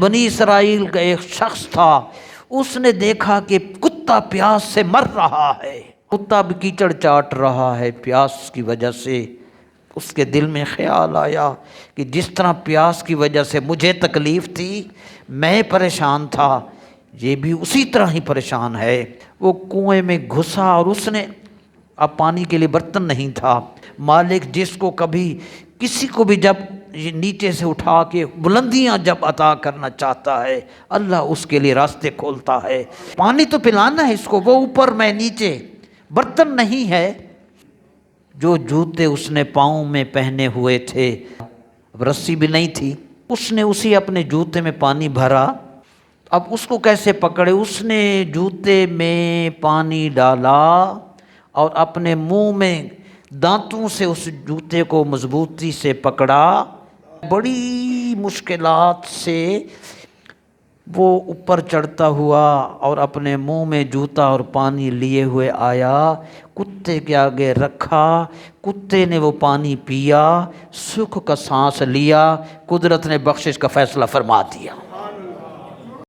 بنی اسرائیل کا ایک شخص تھا، اس نے دیکھا کہ کتا پیاس سے مر رہا ہے، کتا بھی کیچڑ چاٹ رہا ہے پیاس کی وجہ سے۔ اس کے دل میں خیال آیا کہ جس طرح پیاس کی وجہ سے مجھے تکلیف تھی، میں پریشان تھا، یہ بھی اسی طرح ہی پریشان ہے۔ وہ کنویں میں گھسا اور اس نے، اب پانی کے لیے برتن نہیں تھا، مالک جس کو کبھی کسی کو بھی جب نیچے سے اٹھا کے بلندیاں جب عطا کرنا چاہتا ہے، اللہ اس کے لیے راستے کھولتا ہے۔ پانی تو پلانا ہے اس کو، وہ اوپر میں نیچے، برتن نہیں ہے۔ جو جوتے اس نے پاؤں میں پہنے ہوئے تھے، اب رسی بھی نہیں تھی، اس نے اسی اپنے جوتے میں پانی بھرا۔ اب اس کو کیسے پکڑے؟ اس نے جوتے میں پانی ڈالا اور اپنے منہ میں دانتوں سے اس جوتے کو مضبوطی سے پکڑا۔ بڑی مشکلات سے وہ اوپر چڑھتا ہوا اور اپنے منہ میں جوتا اور پانی لیے ہوئے آیا، کتے کے آگے رکھا، کتے نے وہ پانی پیا، سکھ کا سانس لیا، قدرت نے بخشش کا فیصلہ فرما دیا۔